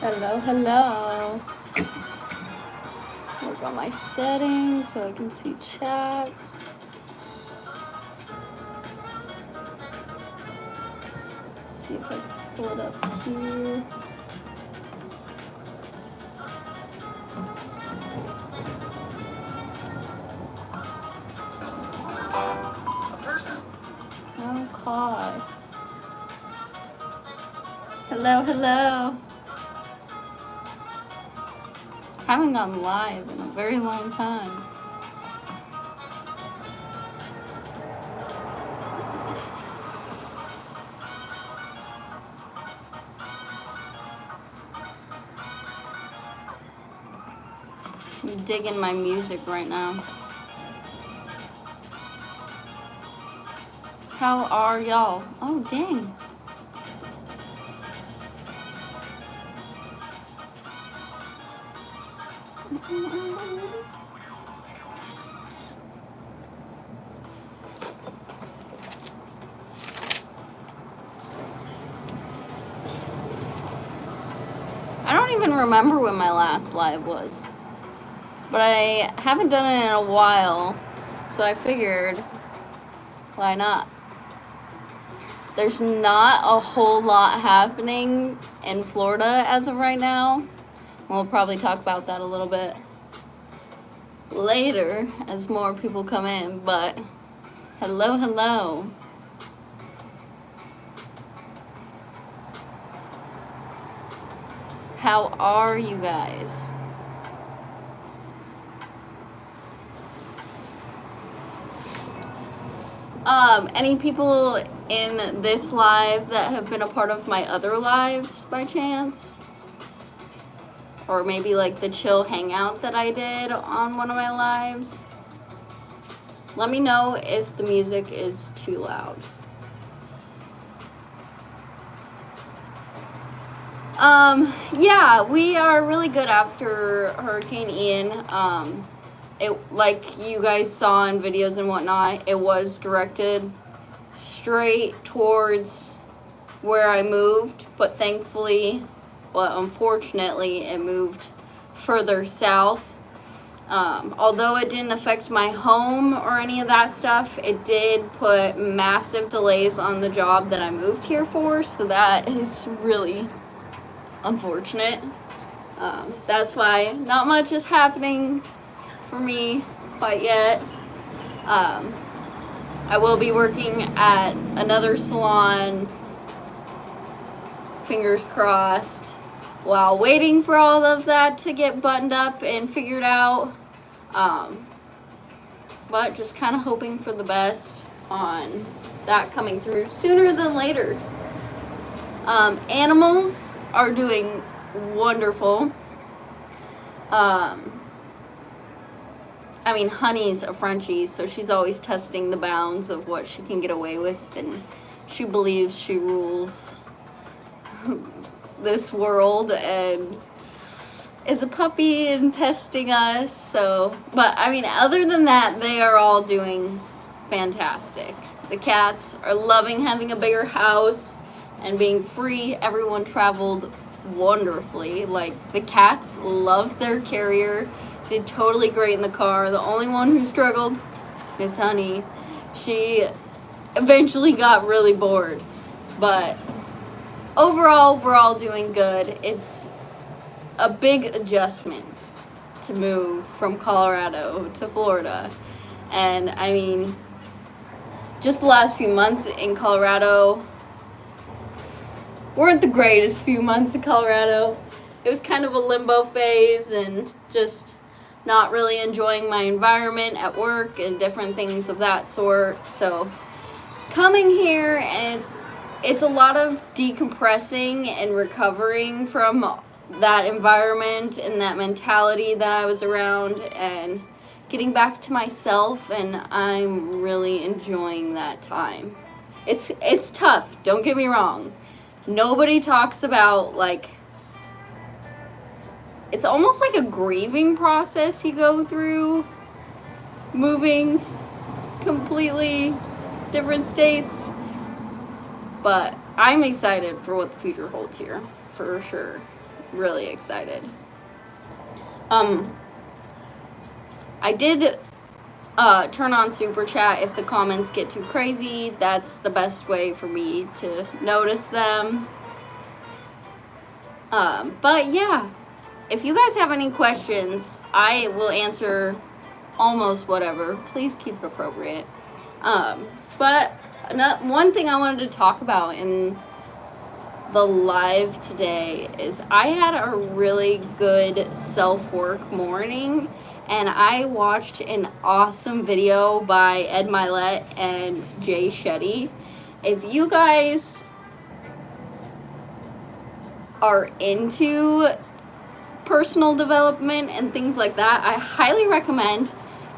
Hello, hello. Work on my settings so I can see chats. See if I can pull it up here. Okay. Hello, hello. Haven't gone live in a very long time. I'm digging my music right now. How are y'all? Oh, dang. I don't even remember when my last live was. But I haven't done it in a while, so I figured, why not? There's not a whole lot happening in Florida as of right now. We'll probably talk about that a little bit later as more people come in, but hello, hello. How are you guys? Any people in this live that have been a part of my other lives by chance? Or maybe like the chill hangout that I did on one of my lives? Let me know if the music is too loud. Yeah, we are really good after Hurricane Ian. It, like you guys saw in videos and whatnot, it was directed straight towards where I moved, but thankfully, well, unfortunately, it moved further south. Although it didn't affect my home or any of that stuff, it did put massive delays on the job that I moved here for, so that is really unfortunate. That's why not much is happening for me quite yet. I will be working at another salon, fingers crossed, while waiting for all of that to get buttoned up and figured out. But just kind of hoping for the best on that coming through sooner than later. Animals are doing wonderful. I mean, Honey's a Frenchie, so she's always testing the bounds of what she can get away with, and she believes she rules this world and is a puppy and testing us. So, but I mean, other than that, they are all doing fantastic. The cats are loving having a bigger house and being free. Everyone traveled wonderfully. Like, the cats loved their carrier, did totally great in the car. The only one who struggled is Honey. She eventually got really bored, but overall, we're all doing good. It's a big adjustment to move from Colorado to Florida. And I mean, just the last few months in Colorado weren't the greatest few months in Colorado. It was kind of a limbo phase and just not really enjoying my environment at work and different things of that sort. So coming here, and it's a lot of decompressing and recovering from that environment and that mentality that I was around, and getting back to myself, and I'm really enjoying that time. It's tough, don't get me wrong. Nobody talks about, like, it's almost like a grieving process you go through, moving completely different states. But I'm excited for what the future holds here, for sure. really excited. I did turn on super chat if the comments get too crazy. That's the best way for me to notice them. But yeah, if you guys have any questions, I will answer almost whatever. Please keep it appropriate. But one thing I wanted to talk about in the live today is I had a really good self-work morning, and I watched an awesome video by Ed Milet and Jay Shetty. If you guys are into personal development and things like that, I highly recommend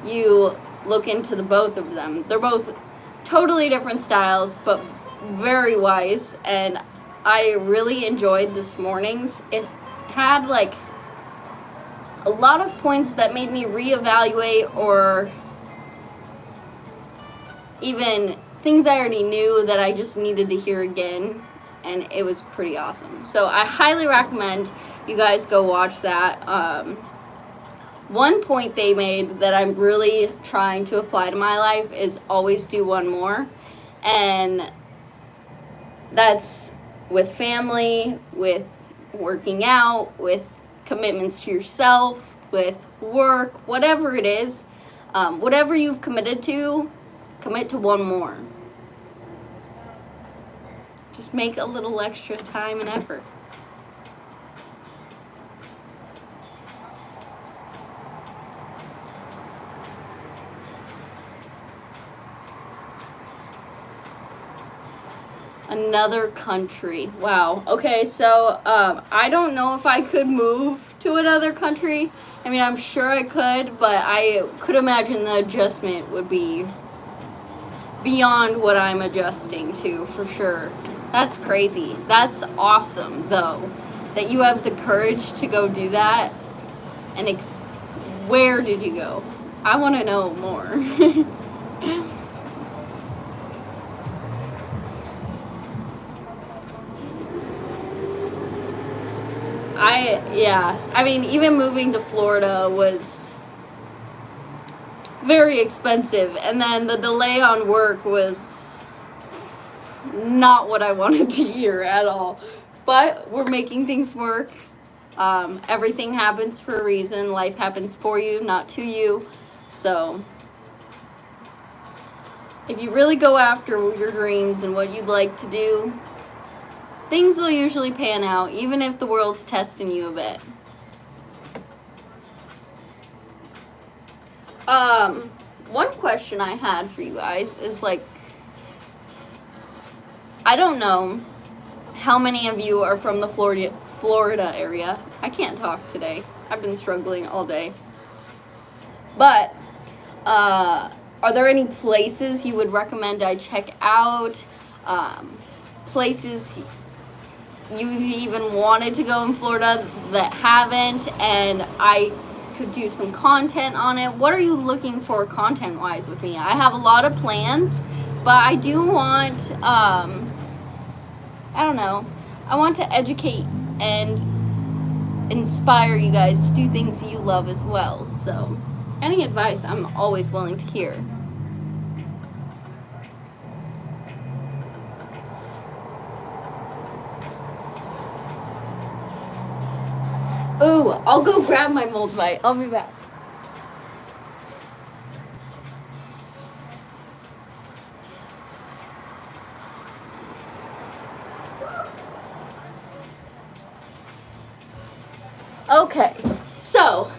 you look into the both of them. They're both totally different styles, but very wise, and I really enjoyed this morning's. It had like a lot of points that made me reevaluate, or even things I already knew that I just needed to hear again, and it was pretty awesome. So I highly recommend you guys go watch that. One point they made that I'm really trying to apply to my life is always do one more, and that's with family, with working out, with commitments to yourself, with work, whatever it is, whatever you've committed to, commit to one more. Just make a little extra time and effort. Another country. Wow. Okay, so I don't know if I could move to another country. I mean, I'm sure I could, but I could imagine the adjustment would be beyond what I'm adjusting to, for sure. That's crazy. That's awesome, though, that you have the courage to go do that. And where did you go? I want to know more. I mean, even moving to Florida was very expensive, and then the delay on work was not what I wanted to hear at all. But we're making things work. Everything happens for a reason. Life happens for you, not to you. So if you really go after your dreams and what you'd like to do, things will usually pan out, even if the world's testing you a bit. One question I had for you guys is, like, I don't know how many of you are from the Florida area. I can't talk today. I've been struggling all day. But, are there any places you would recommend I check out? Places you even wanted to go in Florida that haven't, and I could do some content on it. What are you looking for content wise with me? I have a lot of plans, but I do want I don't know, I want to educate and inspire you guys to do things you love as well. So any advice I'm always willing to hear. Ooh, I'll go grab my mold bite. I'll be back. Okay, so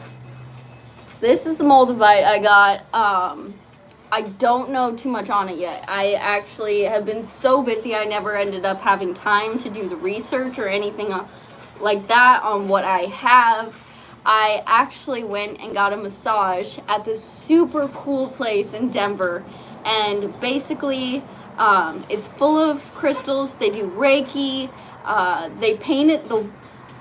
this is the moldavite I got. I don't know too much on it yet. I actually have been so busy I never ended up having time to do the research or anything like that on what I have. I actually went and got a massage at this super cool place in Denver, and basically it's full of crystals. They do Reiki. They painted the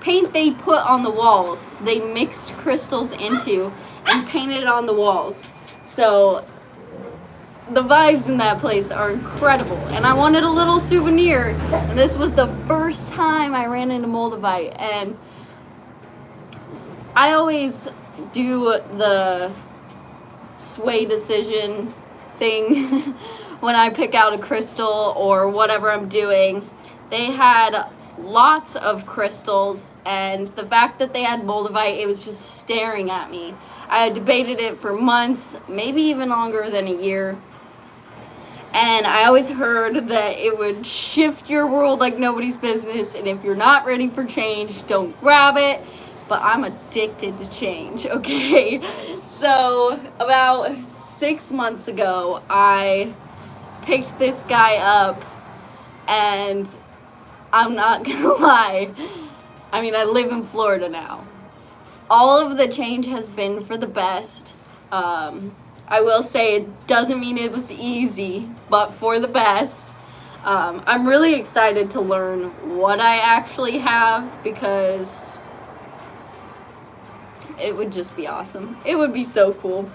paint they put on the walls. They mixed crystals into and painted it on the walls. So the vibes in that place are incredible, and I wanted a little souvenir, and this was the first time I ran into moldavite, and I always do the sway decision thing when I pick out a crystal or whatever I'm doing. They had lots of crystals, and the fact that they had moldavite, it was just staring at me. I had debated it for months, maybe even longer than a year. And I always heard that it would shift your world like nobody's business, and if you're not ready for change, don't grab it. But I'm addicted to change, okay? So about 6 months ago, I picked this guy up, and I'm not gonna lie, I mean, I live in Florida now. All of the change has been for the best. I will say it doesn't mean it was easy, but for the best. I'm really excited to learn what I actually have, because it would just be awesome. It would be so cool.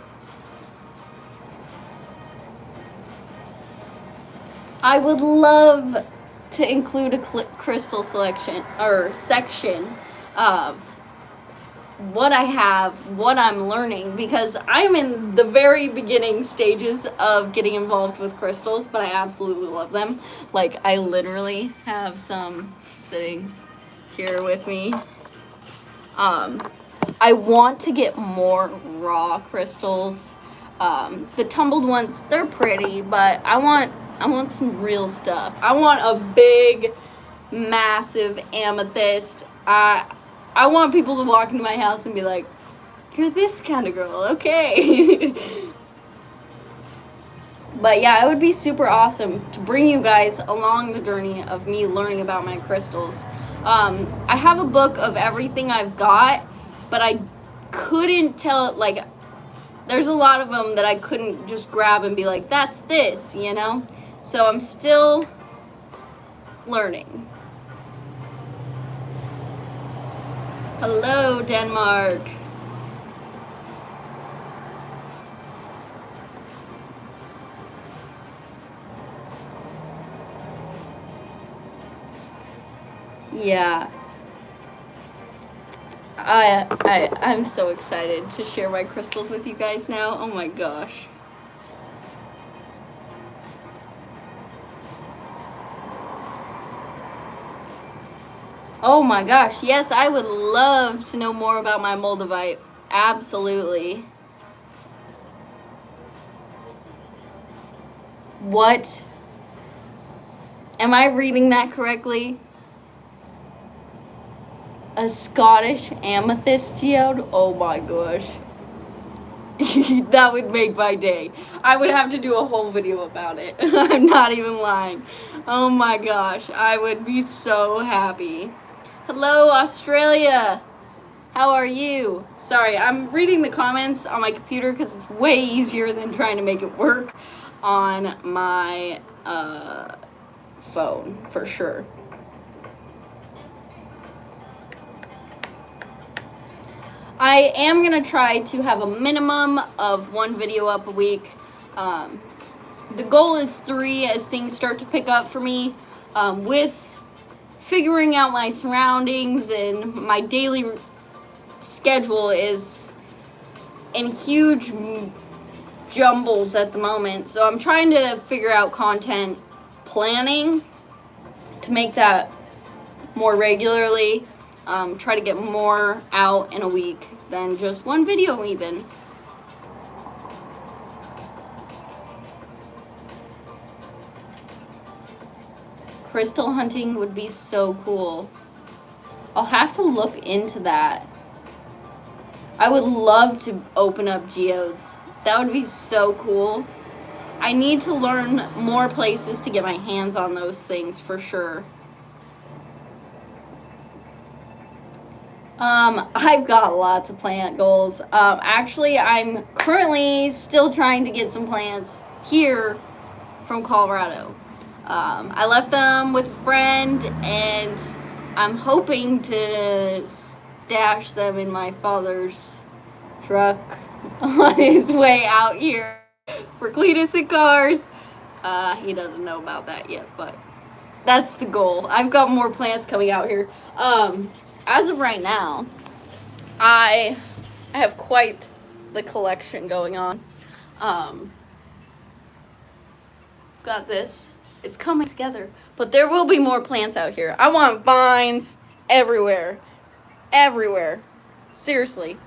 I would love to include a crystal selection or section of what I have, what I'm learning, because I'm in the very beginning stages of getting involved with crystals, but I absolutely love them. Like, I literally have some sitting here with me. I want to get more raw crystals. The tumbled ones, they're pretty, but I want some real stuff. I want a big, massive amethyst. I want people to walk into my house and be like, "You're this kind of girl, okay." But yeah, it would be super awesome to bring you guys along the journey of me learning about my crystals. I have a book of everything I've got, but I couldn't tell, like, there's a lot of them that I couldn't just grab and be like, that's this, you know? So I'm still learning. Hello, Denmark. Yeah. I'm so excited to share my crystals with you guys now. Oh my gosh. Oh my gosh, yes, I would love to know more about my moldavite. Absolutely. What? Am I reading that correctly? A Scottish amethyst geode? Oh my gosh. That would make my day. I would have to do a whole video about it. I'm not even lying. Oh my gosh, I would be so happy. Hello, Australia. How are you? Sorry, I'm reading the comments on my computer because it's way easier than trying to make it work on my phone, for sure. I am going to try to have a minimum of 1 video up a week. The goal is 3 as things start to pick up for me, with figuring out my surroundings, and my daily schedule is in huge jumbles at the moment. So I'm trying to figure out content planning to make that more regularly. Try to get more out in a week than just 1 video even. Crystal hunting would be so cool. I'll have to look into that. I would love to open up geodes. That would be so cool. I need to learn more places to get my hands on those things for sure. I've got lots of plant goals. Actually, I'm currently still trying to get some plants here from Colorado. I left them with a friend, and I'm hoping to stash them in my father's truck on his way out here for Cletus and Cars. He doesn't know about that yet, but that's the goal. I've got more plants coming out here. As of right now, I have quite the collection going on. Got this. It's coming together. But there will be more plants out here. I want vines everywhere. Everywhere. Seriously.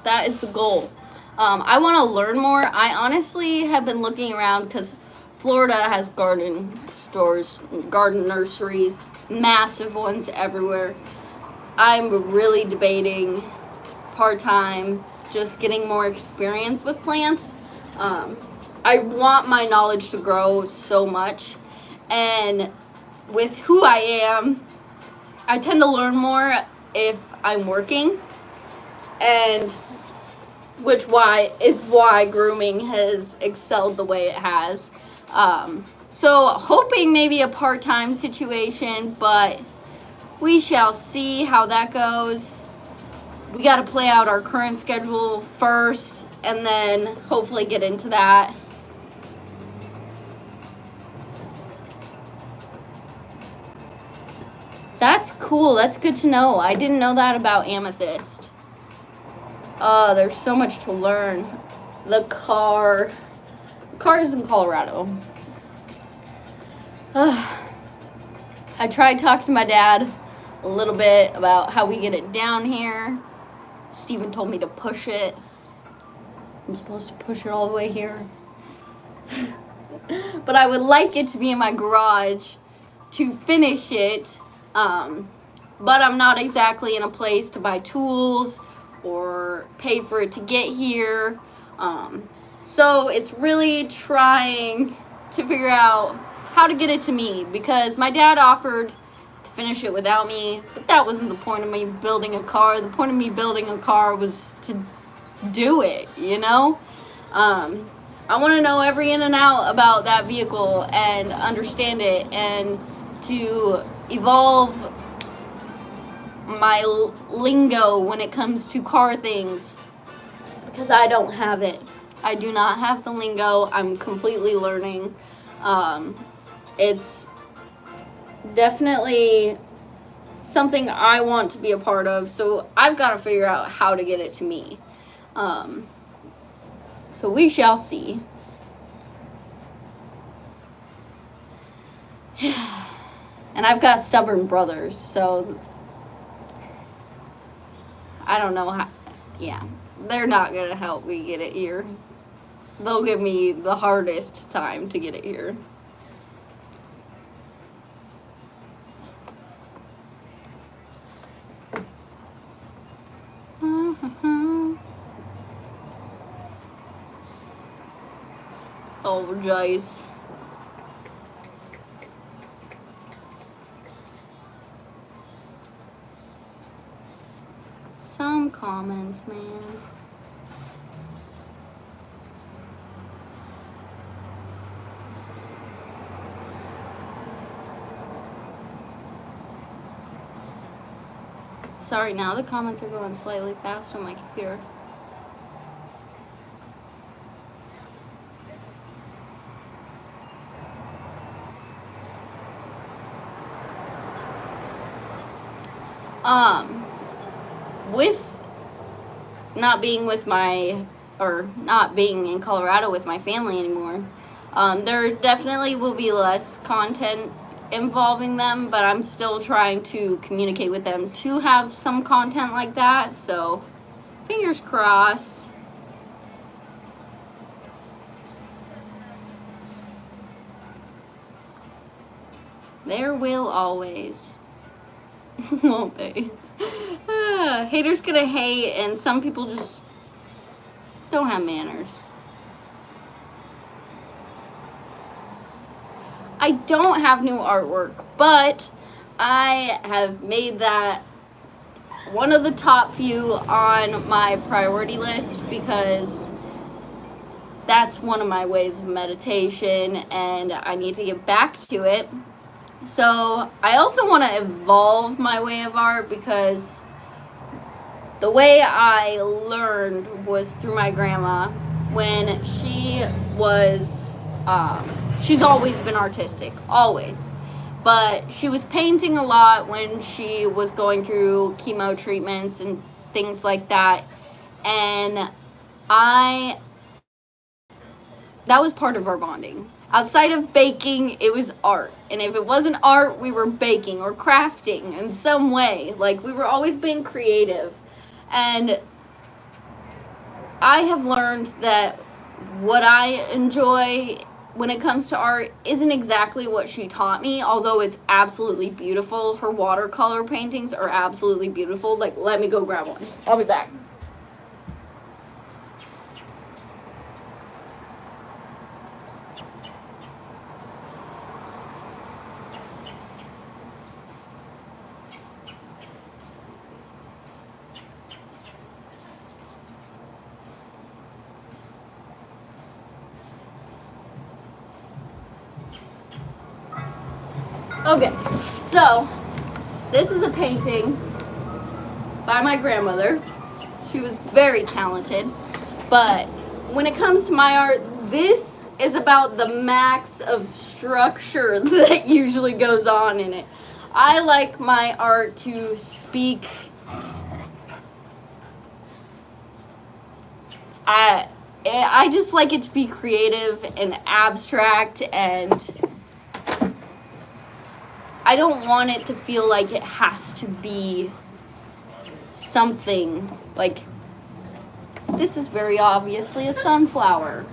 That is the goal. I want to learn more. I honestly have been looking around because Florida has garden stores, garden nurseries, massive ones everywhere. I'm really debating part-time, just getting more experience with plants. I want my knowledge to grow so much, and with who I am, I tend to learn more if I'm working, and which is why grooming has excelled the way it has. So hoping maybe a part-time situation, but we shall see how that goes. We got to play out our current schedule first and then hopefully get into that. That's cool. That's good to know. I didn't know that about amethyst. There's so much to learn. The car is in Colorado. I tried talking to my dad a little bit about how we get it down here. Steven told me to push it. I'm supposed to push it all the way here. But I would like it to be in my garage to finish it. But I'm not exactly in a place to buy tools or pay for it to get here. So it's really trying to figure out how to get it to me, because my dad offered to finish it without me, but that wasn't the point of me building a car. The point of me building a car was to do it, you know? I want to know every in and out about that vehicle and understand it, and to evolve my lingo when it comes to car things, because I don't have it. I do not have the lingo. I'm completely learning. It's definitely something I want to be a part of, so I've got to figure out how to get it to me. So we shall see. And I've got stubborn brothers, so I don't know how. Yeah, they're not gonna help me get it here. They'll give me the hardest time to get it here. Oh, jeez. Some comments, man. Sorry, now the comments are going slightly fast on my computer. With not being in Colorado with my family anymore, there definitely will be less content involving them, but I'm still trying to communicate with them to have some content like that, so fingers crossed. There will always. Won't they? Haters gonna hate, and some people just don't have manners. I don't have new artwork, but I have made that one of the top few on my priority list, because that's one of my ways of meditation and I need to get back to it. So I also want to evolve my way of art, because the way I learned was through my grandma. When she was, she's always been artistic, always. but she was painting a lot when she was going through chemo treatments and things like that. And that was part of our bonding. Outside of baking, it was art. And if it wasn't art, we were baking or crafting in some way. Like, we were always being creative. And I have learned that what I enjoy when it comes to art isn't exactly what she taught me, although it's absolutely beautiful. Her watercolor paintings are absolutely beautiful. Like, let me go grab one. I'll be back. Okay, so this is a painting by my grandmother. She was very talented, but when it comes to my art, this is about the max of structure that usually goes on in it. I like my art to speak. I just like it to be creative and abstract, and I don't want it to feel like it has to be something like, this is very obviously a sunflower,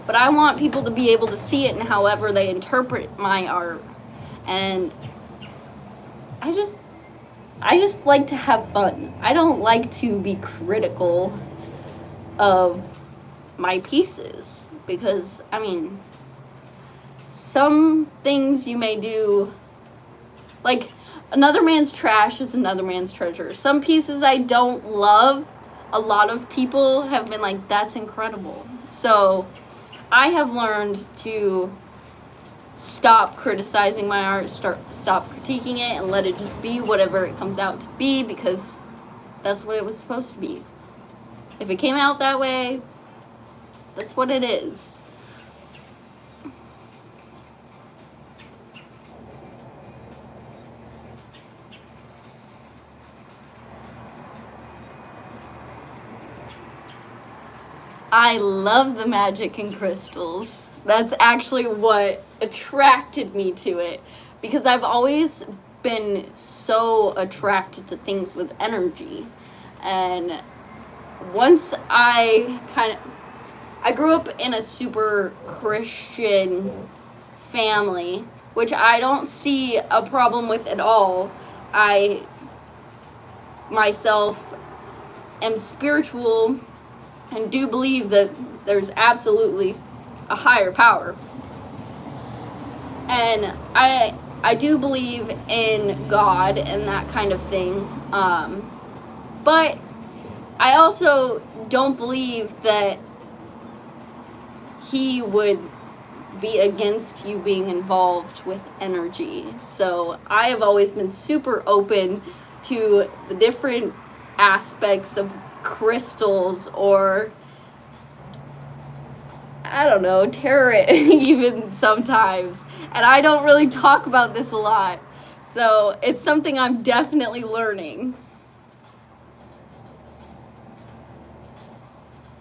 but I want people to be able to see it in however they interpret my art. And I just like to have fun. I don't like to be critical of my pieces, because I mean, some things you may do, like, another man's trash is another man's treasure. Some pieces I don't love, a lot of people have been like, that's incredible. So I have learned to stop criticizing my art, stop critiquing it, and let it just be whatever it comes out to be, because that's what it was supposed to be. If it came out that way, that's what it is. I love the magic in crystals. That's actually what attracted me to it, because I've always been so attracted to things with energy. And once I grew up in a super Christian family, which I don't see a problem with at all. I myself am spiritual and do believe that there's absolutely a higher power. And I do believe in God and that kind of thing. But I also don't believe that he would be against you being involved with energy. So I have always been super open to the different aspects of crystals, or I don't know, tarot even sometimes. And I don't really talk about this a lot, so it's something I'm definitely learning.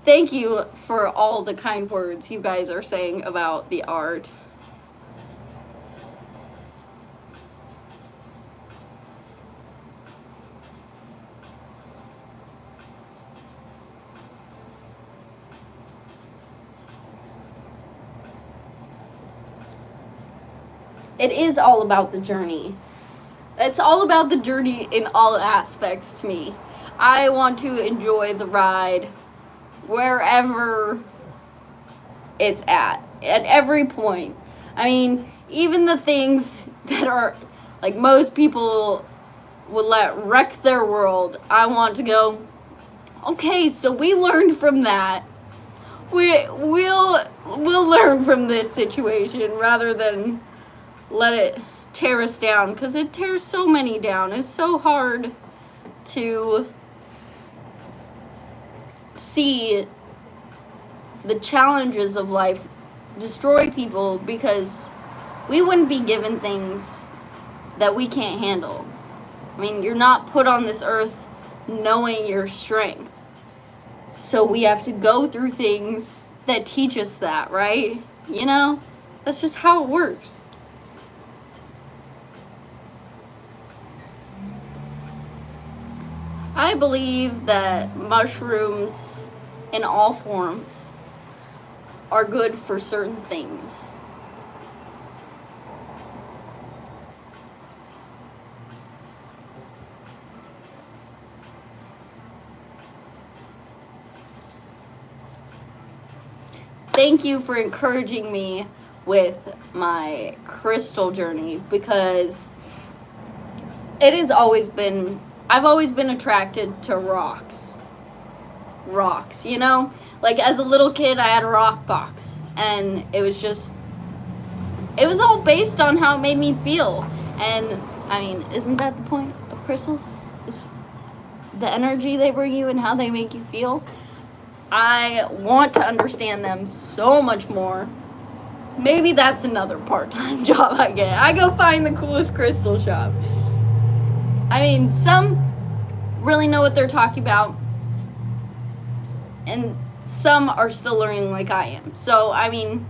Thank you for all the kind words you guys are saying about the art. It is all about the journey. It's all about the journey in all aspects to me. I want to enjoy the ride wherever it's at every point. I mean, even the things that are, like, most people would let wreck their world, I want to go, okay, so we learned from that. We'll learn from this situation rather than let it tear us down, because it tears so many down. It's so hard to see the challenges of life destroy people, because we wouldn't be given things that we can't handle. I mean, you're not put on this earth knowing your strength. So we have to go through things that teach us that, right? You know? That's just how it works. I believe that mushrooms in all forms are good for certain things. Thank you for encouraging me with my crystal journey, because it has always been, I've always been attracted to rocks. Rocks, you know? Like as a little kid, I had a rock box, and it was all based on how it made me feel. And I mean, isn't that the point of crystals? Is the energy they bring you and how they make you feel? I want to understand them so much more. Maybe that's another part-time job I get. I go find the coolest crystal shop. I mean, some really know what they're talking about, and some are still learning like I am. So, I mean,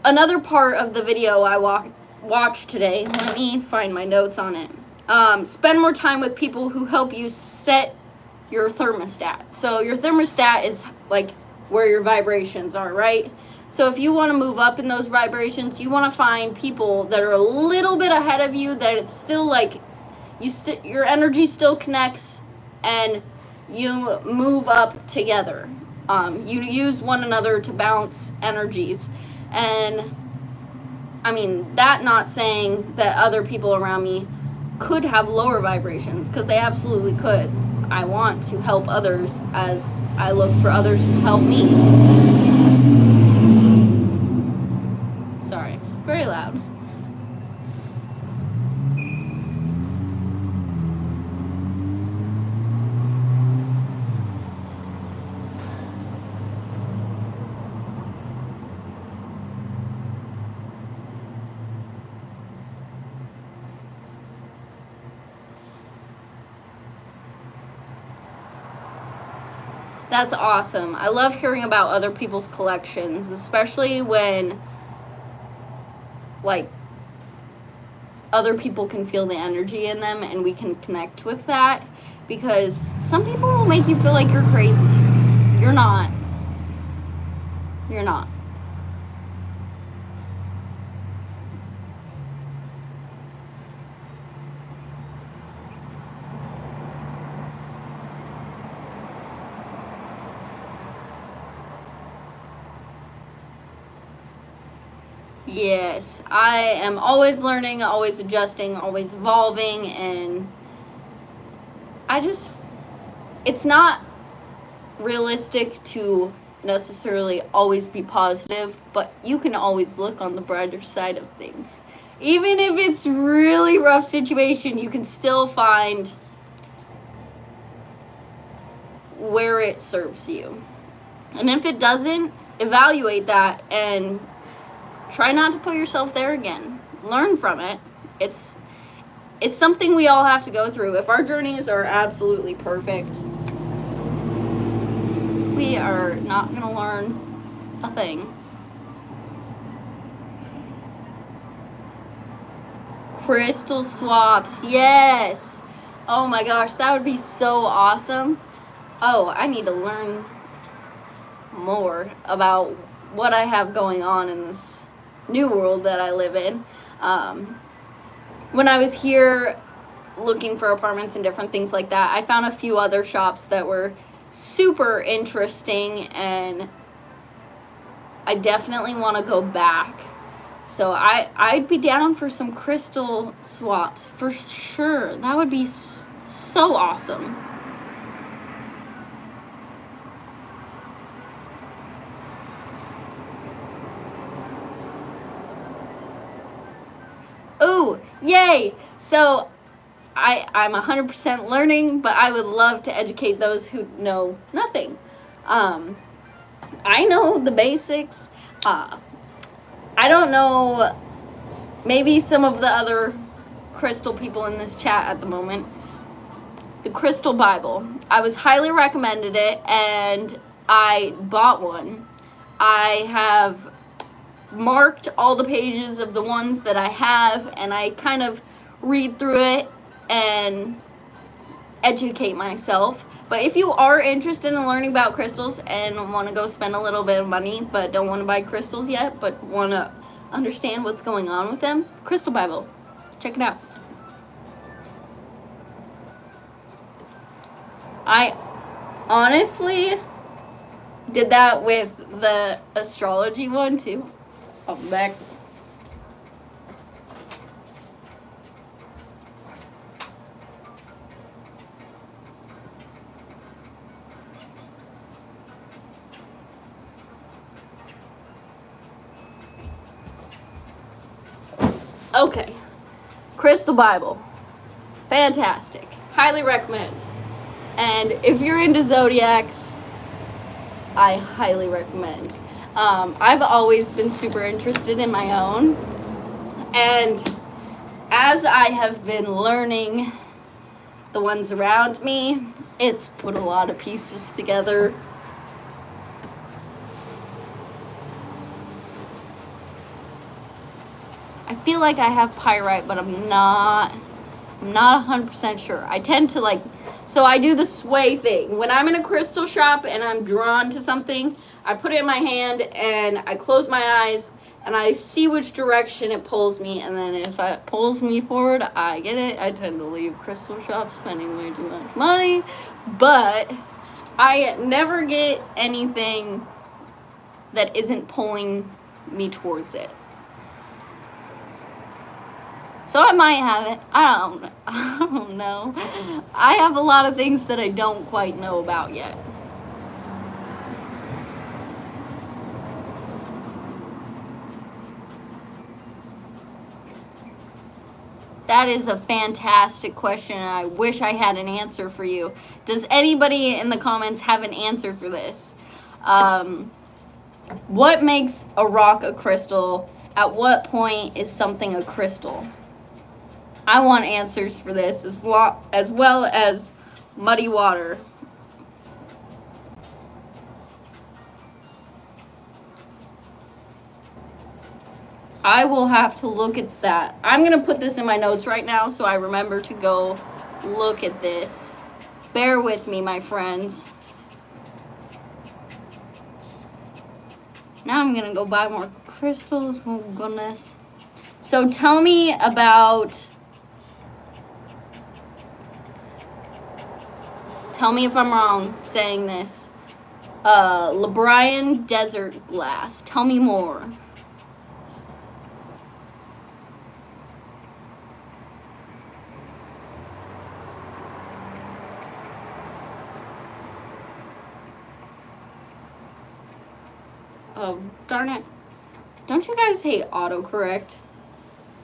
another part of the video I watched today, let me find my notes on it. Spend more time with people who help you set your thermostat. So your thermostat is like where your vibrations are, right? So if you want to move up in those vibrations, you want to find people that are a little bit ahead of you, that it's still like your energy still connects, and you move up together. You use one another to bounce energies. And I mean, that not saying that other people around me could have lower vibrations, because they absolutely could. I want to help others as I look for others to help me. Sorry, very loud. That's awesome. I love hearing about other people's collections, especially when, like, other people can feel the energy in them and we can connect with that, because some people will make you feel like you're crazy. You're not. You're not. Yes, I am always learning, always adjusting, always evolving, and it's not realistic to necessarily always be positive, but you can always look on the brighter side of things. Even if it's really rough situation, you can still find where it serves you. And if it doesn't, evaluate that and try not to put yourself there again. Learn from it. It's something we all have to go through. If our journeys are absolutely perfect, we are not going to learn a thing. Crystal swaps, yes. Oh my gosh, that would be so awesome. Oh, I need to learn more about what I have going on in this new world that I live in. When I was here looking for apartments and different things like that, I found a few other shops that were super interesting, and I definitely want to go back. So I'd be down for some crystal swaps for sure. That would be so awesome. Ooh, yay! So I'm 100% learning, but I would love to educate those who know nothing. I know the basics. I don't know maybe some of the other crystal people in this chat at the moment, the Crystal Bible. I was highly recommended it, and I bought one. I have marked all the pages of the ones that I have, and I kind of read through it and educate myself. But if you are interested in learning about crystals and want to go spend a little bit of money but don't want to buy crystals yet but want to understand what's going on with them, Crystal Bible, check it out. I honestly did that with the astrology one too. I'll be back. Okay, Crystal Bible, fantastic, highly recommend. And if you're into zodiacs, I highly recommend. I've always been super interested in my own, and as I have been learning the ones around me, it's put a lot of pieces together. I feel like I have pyrite, but I'm not 100% sure. I tend to so I do the sway thing. When I'm in a crystal shop and I'm drawn to something, I put it in my hand and I close my eyes and I see which direction it pulls me, and then if it pulls me forward, I get it. I tend to leave crystal shops spending way too much money, but I never get anything that isn't pulling me towards it. So I might have it. I don't know. I have a lot of things that I don't quite know about yet. That is a fantastic question, and I wish I had an answer for you. Does anybody in the comments have an answer for this? What makes a rock a crystal? At what point is something a crystal? I want answers for this, as well as muddy water. I will have to look at that. I'm going to put this in my notes right now so I remember to go look at this. Bear with me, my friends. Now I'm going to go buy more crystals. Oh, goodness. So tell me about... Tell me if I'm wrong saying this. Librian desert glass. Tell me more. Oh, darn it. Don't you guys hate autocorrect?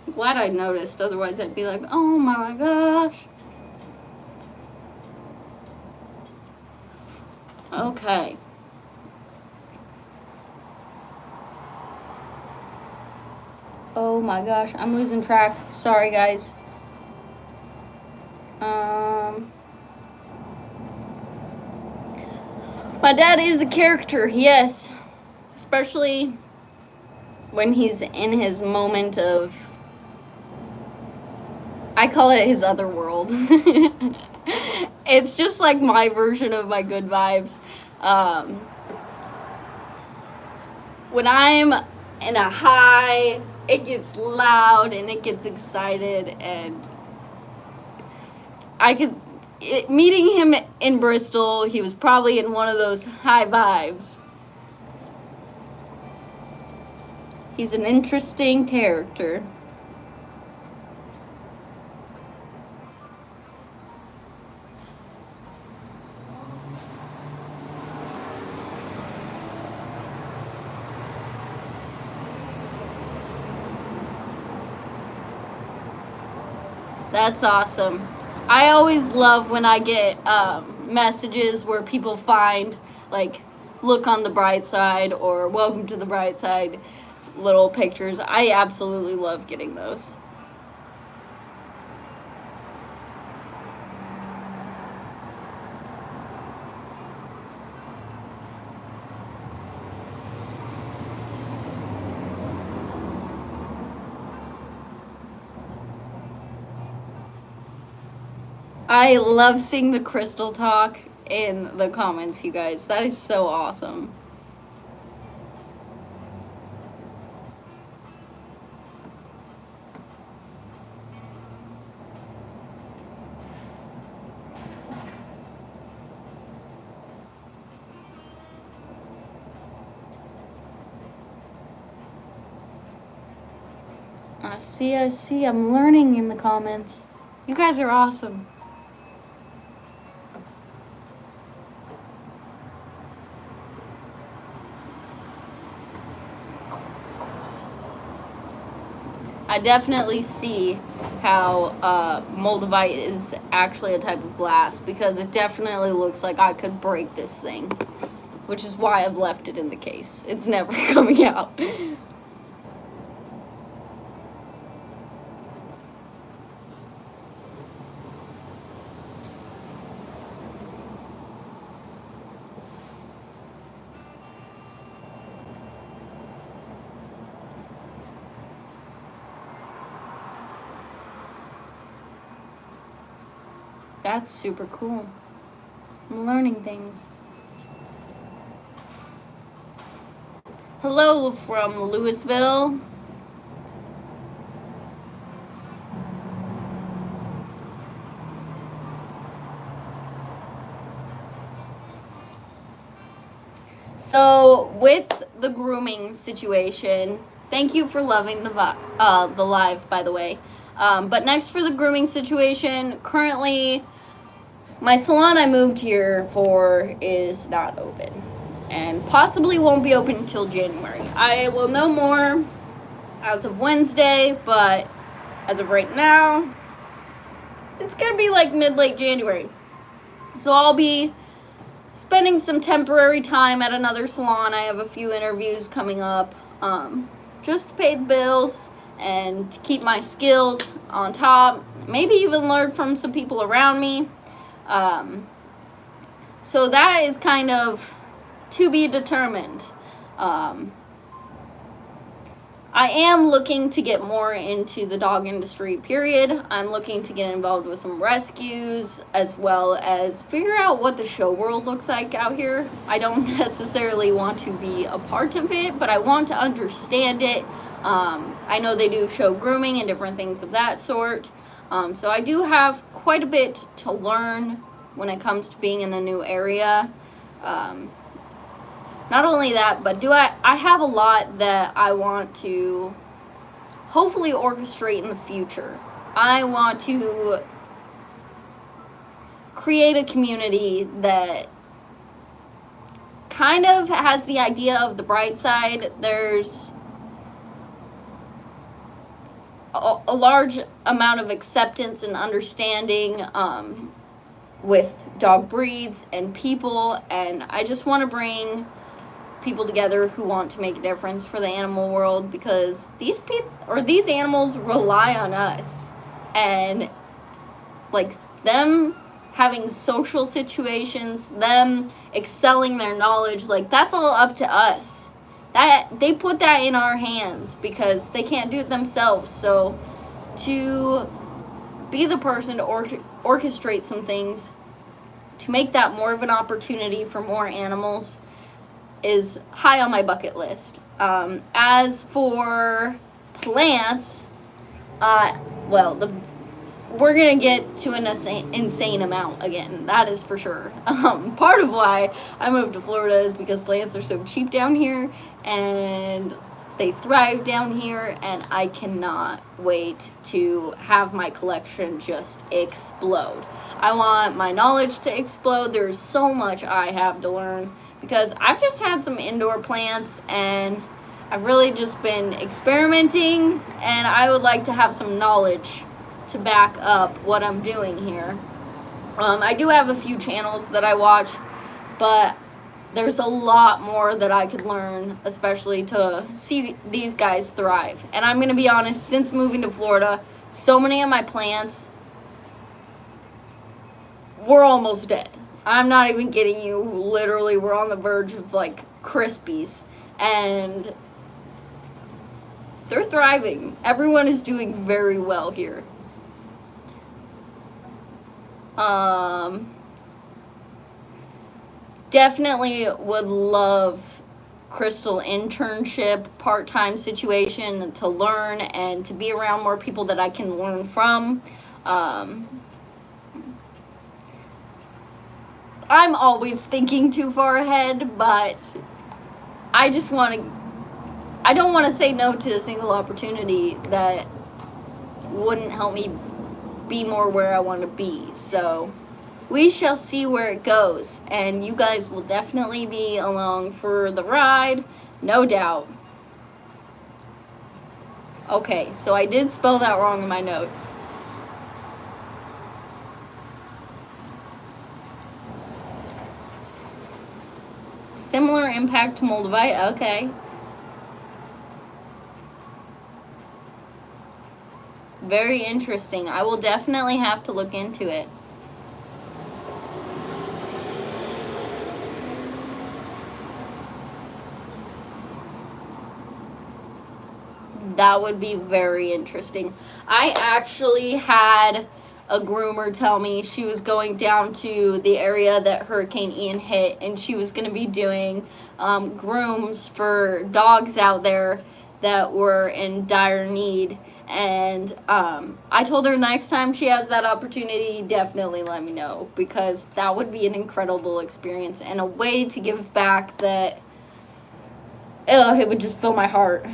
I'm glad I noticed, otherwise I'd be like, oh my gosh. Okay. Oh my gosh, I'm losing track. Sorry, guys. My dad is a character, yes. Especially when he's in his moment of... I call it his other world. It's just like my version of my good vibes. When I'm in a high, it gets loud and it gets excited, and meeting him in Bristol, he was probably in one of those high vibes. He's an interesting character. That's awesome. I always love when I get messages where people find, like, look on the bright side or welcome to the bright side. little pictures. I absolutely love getting those. I love seeing the crystal talk in the comments, you guys. That is so awesome. I see. I'm learning in the comments. You guys are awesome. I definitely see how moldavite is actually a type of glass, because it definitely looks like I could break this thing, which is why I've left it in the case. It's never coming out. That's super cool. I'm learning things. Hello from Louisville. So with the grooming situation, thank you for loving the live, by the way. But next, for the grooming situation, currently my salon I moved here for is not open, and possibly won't be open until January. I will know more as of Wednesday, but as of right now, it's gonna be like mid-late January. So I'll be spending some temporary time at another salon. I have a few interviews coming up, just to pay the bills and to keep my skills on top, maybe even learn from some people around me. So that is kind of to be determined. I am looking to get more into the dog industry, period. I'm looking to get involved with some rescues, as well as figure out what the show world looks like out here. I don't necessarily want to be a part of it, but I want to understand it. I know they do show grooming and different things of that sort. So I do have quite a bit to learn when it comes to being in a new area. Not only that, but I have a lot that I want to hopefully orchestrate in the future. I want to create a community that kind of has the idea of the bright side. There's a large amount of acceptance and understanding with dog breeds and people, and I just want to bring people together who want to make a difference for the animal world, because these animals rely on us, and like them having social situations, them excelling their knowledge, like that's all up to us. That they put that in our hands because they can't do it themselves. So to be the person to orchestrate some things to make that more of an opportunity for more animals is high on my bucket list. As for plants, we're gonna get to an insane amount again. That is for sure. Part of why I moved to Florida is because plants are so cheap down here, and they thrive down here, and I cannot wait to have my collection just explode. I want my knowledge to explode. There's so much I have to learn, because I've just had some indoor plants and I've really just been experimenting, and I would like to have some knowledge to back up what I'm doing here. I do have a few channels that I watch, but there's a lot more that I could learn, especially to see these guys thrive. And I'm going to be honest, since moving to Florida, so many of my plants were almost dead. I'm not even kidding you. Literally, we're on the verge of like Crispies. And they're thriving. Everyone is doing very well here. Definitely would love Crystal internship, part-time situation to learn and to be around more people that I can learn from. I'm always thinking too far ahead, but I just want to, I don't want to say no to a single opportunity that wouldn't help me be more where I want to be. So we shall see where it goes, and you guys will definitely be along for the ride, no doubt. Okay, so I did spell that wrong in my notes. Similar impact to Moldavite, okay. Very interesting. I will definitely have to look into it. That would be very interesting. I actually had a groomer tell me she was going down to the area that Hurricane Ian hit, and she was going to be doing grooms for dogs out there that were in dire need. And I told her next time she has that opportunity, definitely let me know, because that would be an incredible experience and a way to give back that it would just fill my heart.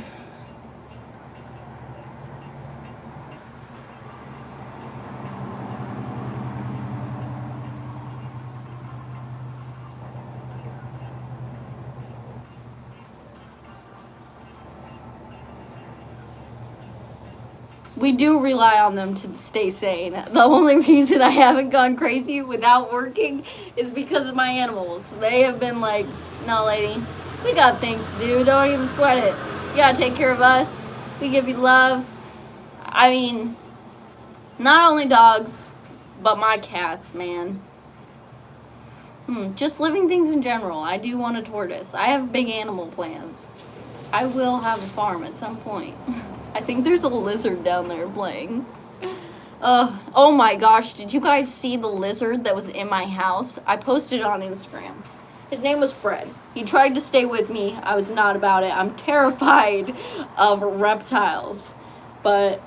We do rely on them to stay sane. The only reason I haven't gone crazy without working is because of my animals. They have been like, no lady, we got things to do, don't even sweat it. You gotta take care of us. We give you love. I mean, not only dogs, but my cats, man. Just living things in general. I do want a tortoise. I have big animal plans. I will have a farm at some point. I think there's a lizard down there playing. Oh my gosh, did you guys see the lizard that was in my house? I posted it on Instagram. His name was Fred. He tried to stay with me. I was not about it. I'm terrified of reptiles, but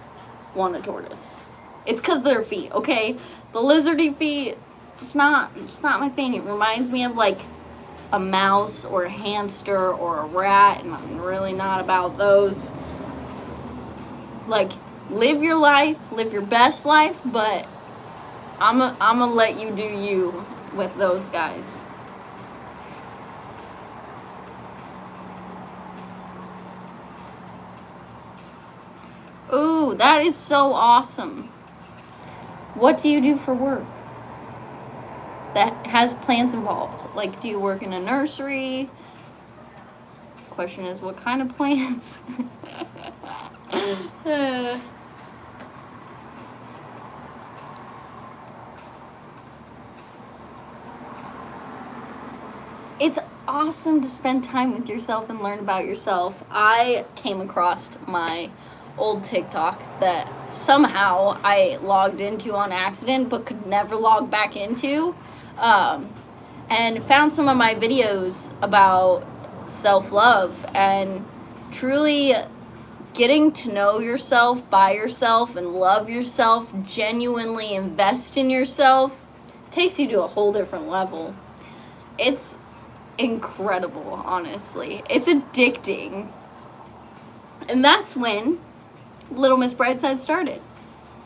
want a tortoise. It's because of their feet, okay? The lizardy feet, it's not my thing. It reminds me of like a mouse or a hamster or a rat, and I'm really not about those. Like, live your life, live your best life, but I'm gonna let you do you with those guys. Ooh, that is so awesome. What do you do for work that has plants involved? Like, do you work in a nursery? Question is, what kind of plants? It's awesome to spend time with yourself and learn about yourself. I came across my old TikTok that somehow I logged into on accident but could never log back into, and found some of my videos about self-love and truly getting to know yourself, by yourself, and love yourself, genuinely invest in yourself, takes you to a whole different level. It's incredible, honestly. It's addicting. And that's when Little Miss Brightside started.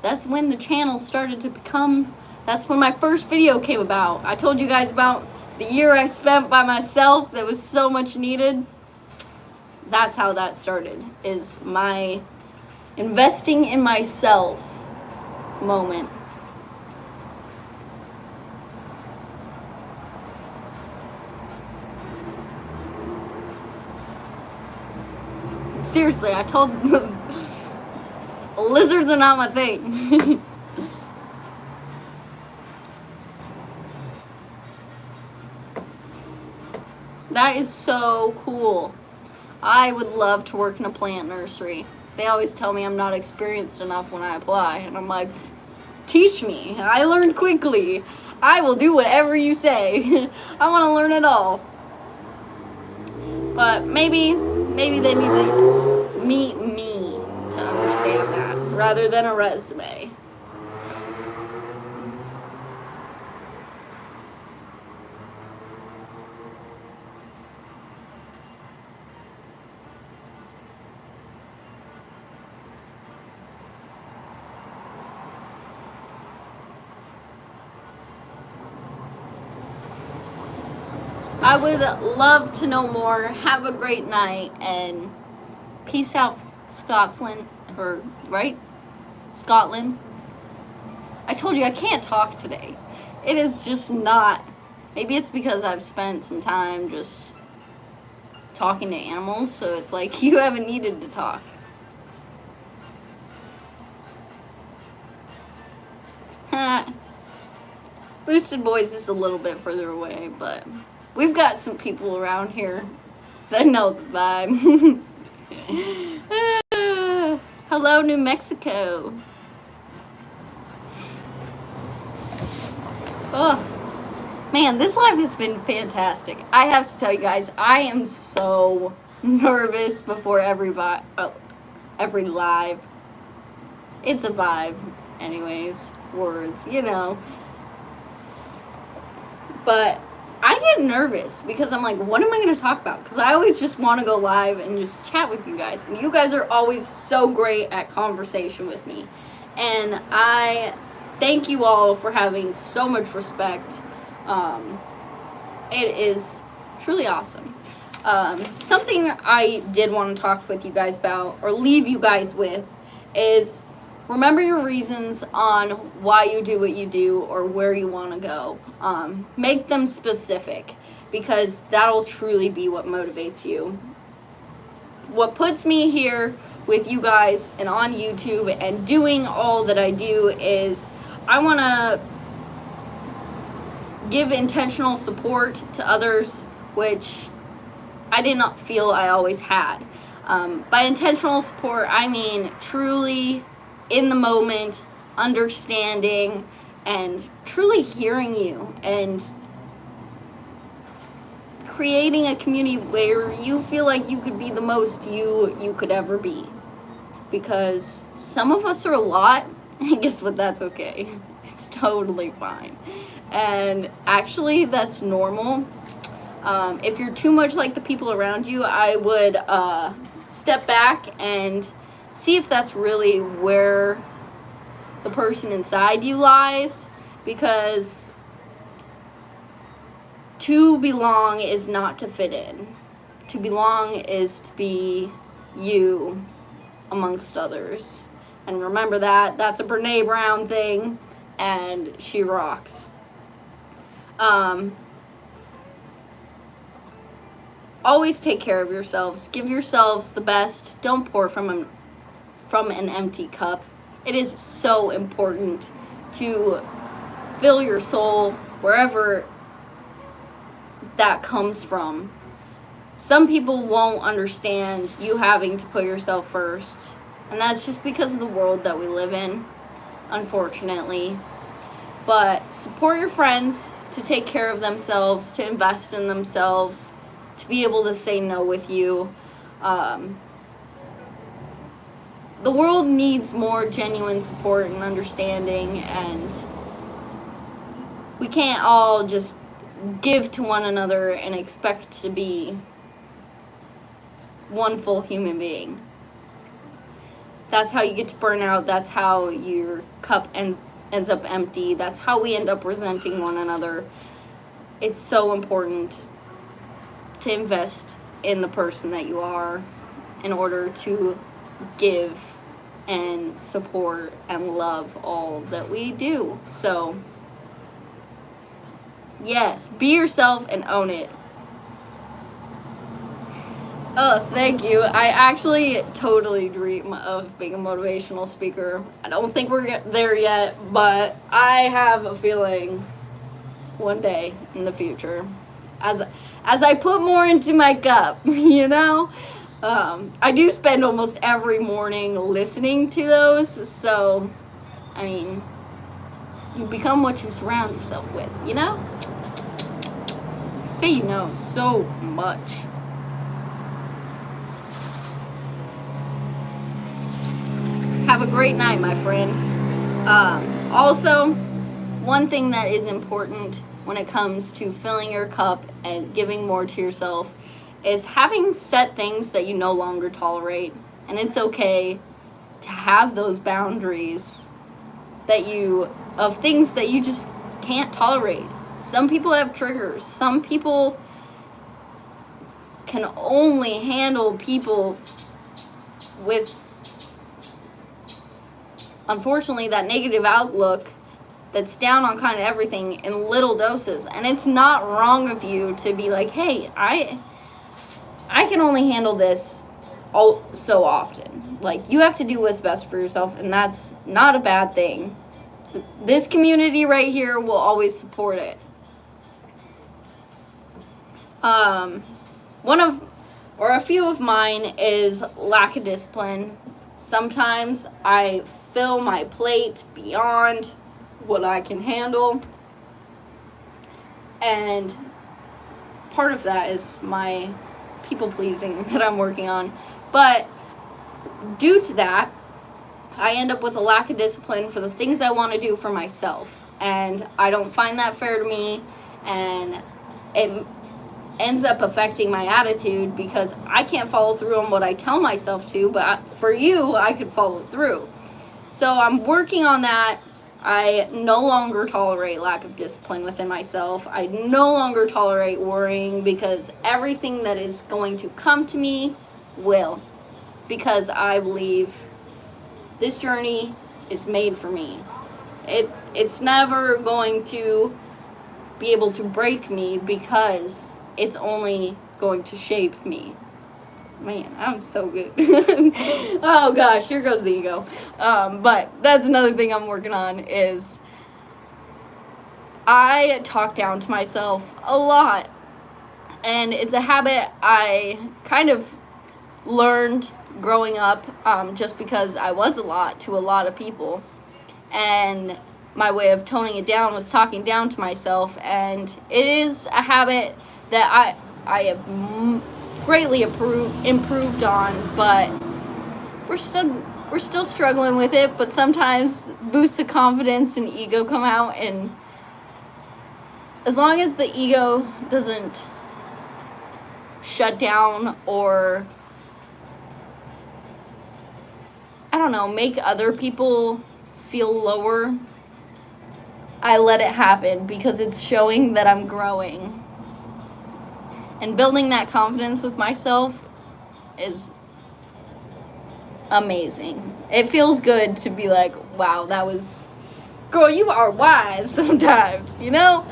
That's when the channel started to become, that's when my first video came about. I told you guys about the year I spent by myself that was so much needed. That's how that started, is my investing in myself moment. Seriously, I told them lizards are not my thing. That is so cool. I would love to work in a plant nursery. They always tell me I'm not experienced enough when I apply, and I'm like, teach me. I learned quickly. I will do whatever you say. I want to learn it all. But maybe they need to meet me to understand that rather than a resume. I would love to know more. Have a great night and peace out, Scotland. Or, right? Scotland. I told you I can't talk today. It is just not. Maybe it's because I've spent some time just talking to animals, so it's like you haven't needed to talk. Boosted Boys is a little bit further away, but we've got some people around here that know the vibe. Hello, New Mexico. Oh, man, this live has been fantastic. I have to tell you guys, I am so nervous before every live. It's a vibe. Anyways, words, you know. But I get nervous because I'm like, what am I going to talk about? Because I always just want to go live and just chat with you guys. And you guys are always so great at conversation with me. And I thank you all for having so much respect. It is truly awesome. Something I did want to talk with you guys about, or leave you guys with, is remember your reasons on why you do what you do or where you want to go. Make them specific, because that'll truly be what motivates you. What puts me here with you guys and on YouTube and doing all that I do is I want to give intentional support to others, which I did not feel I always had. By intentional support, I mean truly in the moment, understanding, and truly hearing you, and creating a community where you feel like you could be the most you could ever be. Because some of us are a lot, and guess what? That's okay. It's totally fine. And actually, that's normal. If you're too much like the people around you, I would step back and see if that's really where the person inside you lies, because to belong is not to fit in. To belong is to be you amongst others. And remember that. That's a Brene Brown thing, and she rocks. Always take care of yourselves. Give yourselves the best. Don't pour from an empty cup. It is so important to fill your soul wherever that comes from. Some people won't understand you having to put yourself first, and that's just because of the world that we live in, unfortunately. But support your friends to take care of themselves, to invest in themselves, to be able to say no with you. The world needs more genuine support and understanding, and we can't all just give to one another and expect to be one full human being. That's how you get to burnout. That's how your cup ends up empty. That's how we end up resenting one another. It's so important to invest in the person that you are in order to give and support and love all that we do. So, yes, be yourself and own it. Oh, thank you. I actually totally dream of being a motivational speaker. I don't think we're there yet, but I have a feeling one day in the future, as I put more into my cup, you know. I do spend almost every morning listening to those, so I mean, you become what you surround yourself with, you know. Say you know so much. Have a great night, my friend. Also, one thing that is important when it comes to filling your cup and giving more to yourself is having set things that you no longer tolerate. And it's okay to have those boundaries of things that you just can't tolerate. Some people have triggers. Some people can only handle people with, unfortunately, that negative outlook that's down on kind of everything in little doses. And it's not wrong of you to be like, hey, I can only handle this so often. Like, you have to do what's best for yourself, and that's not a bad thing. This community right here will always support it. A few of mine is lack of discipline. Sometimes I fill my plate beyond what I can handle, and part of that is my people pleasing that I'm working on. But due to that, I end up with a lack of discipline for the things I want to do for myself, and I don't find that fair to me, and it ends up affecting my attitude because I can't follow through on what I tell myself to, but for you, I could follow through. So I'm working on that. I no longer tolerate lack of discipline within myself. I no longer tolerate worrying, because everything that is going to come to me will. Because I believe this journey is made for me. It's never going to be able to break me, because it's only going to shape me. Man, I'm so good. Oh gosh, here goes the ego. But that's another thing I'm working on, is I talk down to myself a lot. And it's a habit I kind of learned growing up, just because I was a lot to a lot of people. And my way of toning it down was talking down to myself. And it is a habit that I have greatly improved on, but we're still struggling with it. But sometimes boosts of confidence and ego come out, and as long as the ego doesn't shut down or, I don't know, make other people feel lower, I let it happen, because it's showing that I'm growing. And building that confidence with myself is amazing. It feels good to be like, wow, that was, girl, you are wise sometimes, you know?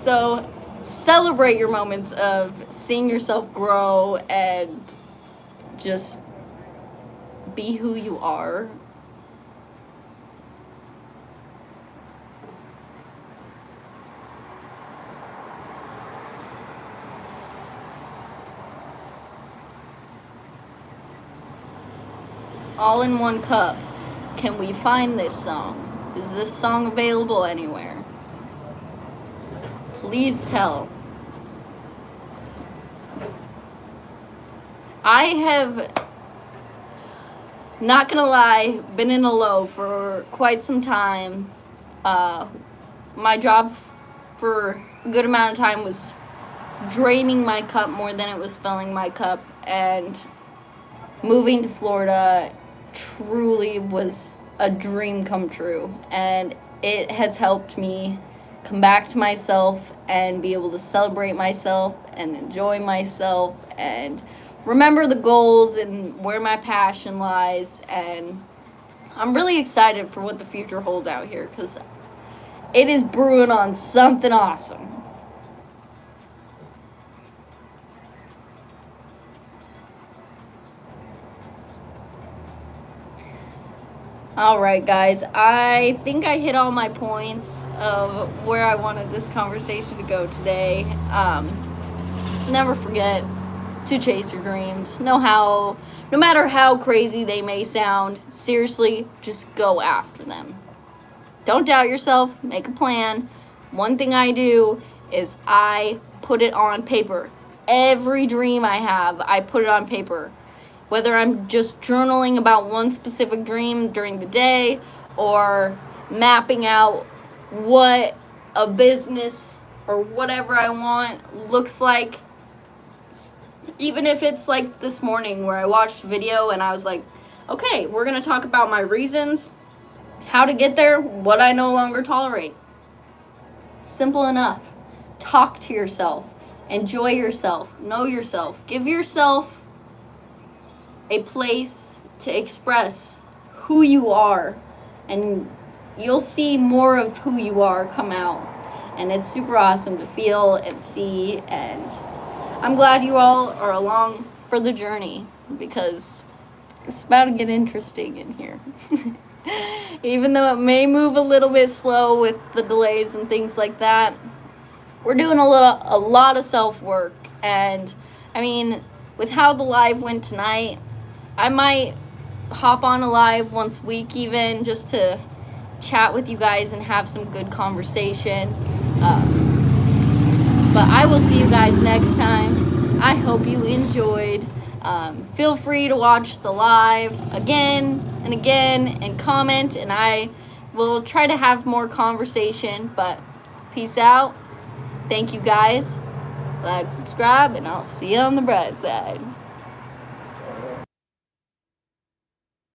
So celebrate your moments of seeing yourself grow and just be who you are. All in One Cup. Can we find this song? Is this song available anywhere? Please tell. I have, not gonna lie, been in a low for quite some time. My job for a good amount of time was draining my cup more than it was filling my cup, and moving to Florida truly was a dream come true, and it has helped me come back to myself and be able to celebrate myself and enjoy myself and remember the goals and where my passion lies. And I'm really excited for what the future holds out here, because it is brewing on something awesome. Alright, guys, I think I hit all my points of where I wanted this conversation to go today. Never forget to chase your dreams. No matter how crazy they may sound, seriously, just go after them. Don't doubt yourself, make a plan. One thing I do is I put it on paper. Every dream I have, I put it on paper. Whether I'm just journaling about one specific dream during the day or mapping out what a business or whatever I want looks like. Even if it's like this morning where I watched a video and I was like, okay, we're going to talk about my reasons, how to get there, what I no longer tolerate. Simple enough. Talk to yourself. Enjoy yourself. Know yourself. Give yourself a place to express who you are, and you'll see more of who you are come out. And it's super awesome to feel and see, and I'm glad you all are along for the journey because it's about to get interesting in here. Even though it may move a little bit slow with the delays and things like that, we're doing a lot of self-work. And I mean, with how the live went tonight, I might hop on a live once a week even just to chat with you guys and have some good conversation. But I will see you guys next time. I hope you enjoyed. Feel free to watch the live again and again and comment, and I will try to have more conversation. But peace out. Thank you guys. Like, subscribe, and I'll see you on the bright side.